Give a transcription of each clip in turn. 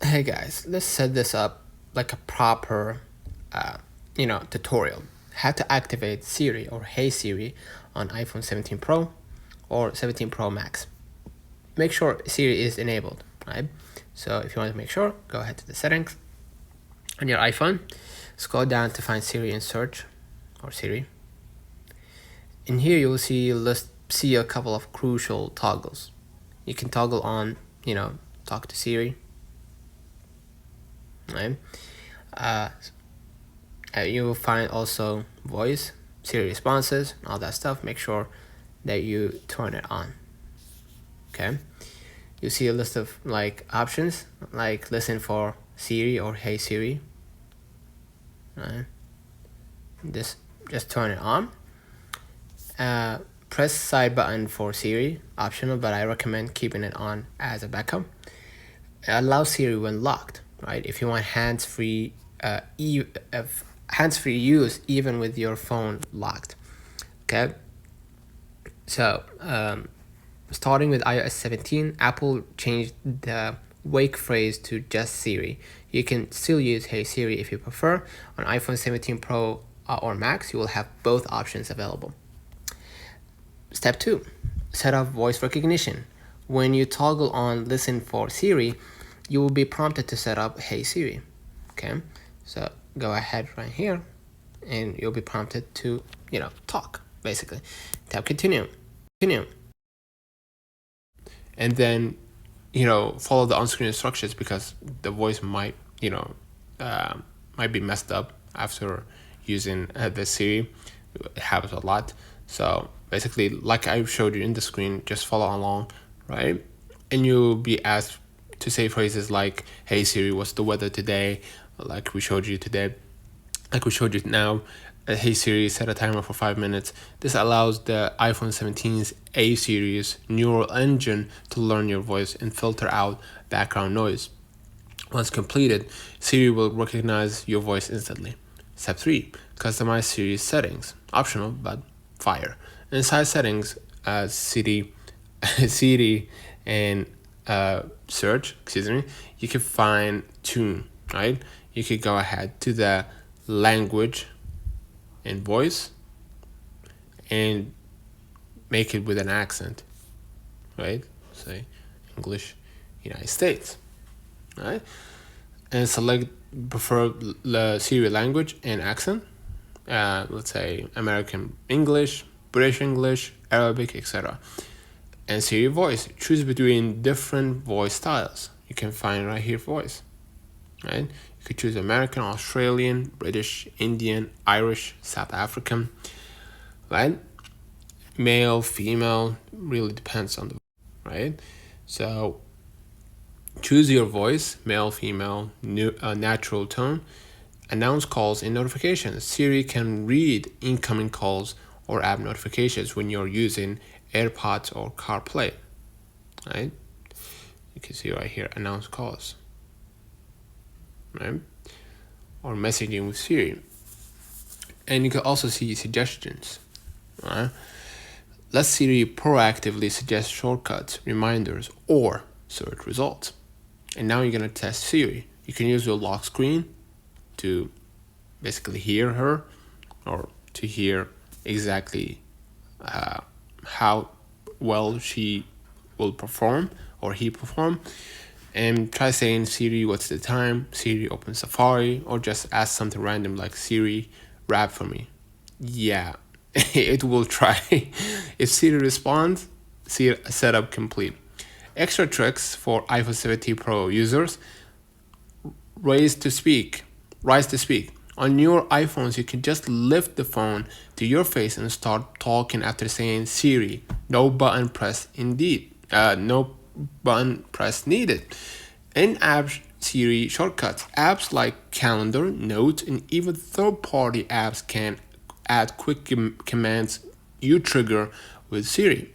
Hey guys, let's set this up like a proper, tutorial. How to activate Siri or Hey Siri on iPhone 17 Pro or 17 Pro Max. Make sure Siri is enabled, right? So if you want to make sure, go ahead to the settings on your iPhone. Scroll down to find Siri in search or Siri. In here, you will see a couple of crucial toggles. You can toggle on, talk to Siri. Right? You will find also voice, Siri responses, all that stuff. Make sure that you turn it on. Okay. You see a list of options like listen for Siri or Hey Siri. Right. Just turn it on. Press side button for Siri, optional, but I recommend keeping it on as a backup. Allow Siri when locked, right? If you want hands-free use even with your phone locked. Okay. So starting with iOS 17, Apple changed the wake phrase to just Siri. You can still use Hey Siri if you prefer. On iPhone 17 Pro or Max, you will have both options available. Step 2, set up voice recognition. When you toggle on listen for Siri, you will be prompted to set up Hey Siri. Okay, so go ahead right here and you'll be prompted to, talk, basically. Tap continue. And then, follow the on-screen instructions because the voice might be messed up after using the Siri. It happens a lot. So basically, like I showed you in the screen, just follow along, right? And you'll be asked to say phrases like, hey Siri, what's the weather today? Like we showed you now. Hey Siri, set a timer for 5 minutes. This allows the iPhone 17's A series neural engine to learn your voice and filter out background noise. Once completed, Siri will recognize your voice instantly. Step 3, customize Siri's settings. Optional, but fire. Inside settings, Siri and search, you can find tune, right? You could go ahead to the language and voice and make it with an accent, right? Say English, United States, right? And select preferred Siri language and accent. Let's say American English, British English, Arabic, etc. And Siri voice. Choose between different voice styles. You can find right here voice, right? You could choose American, Australian, British, Indian, Irish, South African, right? Male, female, really depends on the, right? So choose your voice, male, female, natural tone. Announce calls and notifications. Siri can read incoming calls or app notifications when you're using AirPods or CarPlay, right? You can see right here, announce calls, right? Or messaging with Siri. And you can also see suggestions, right? Let Siri proactively suggest shortcuts, reminders, or search results. And now you're gonna test Siri. You can use your lock screen to basically hear her or to hear exactly how well she will perform or he perform. And try saying, Siri, what's the time? Siri, open Safari, or just ask something random like, Siri, rap for me. Yeah, it will try. If Siri responds, Siri setup complete. Extra tricks for iPhone 17 Pro users: rise to speak. On your iPhones, you can just lift the phone to your face and start talking after saying Siri. No button press needed. In-app Siri shortcuts. Apps like Calendar, Notes, and even third-party apps can add quick commands you trigger with Siri.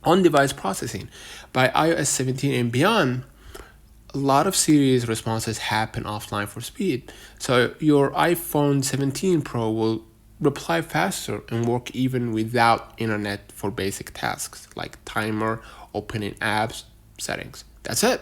On-device processing. By iOS 17 and beyond, a lot of Siri's responses happen offline for speed. So your iPhone 17 Pro will reply faster and work even without internet for basic tasks like timer, opening apps, settings. That's it.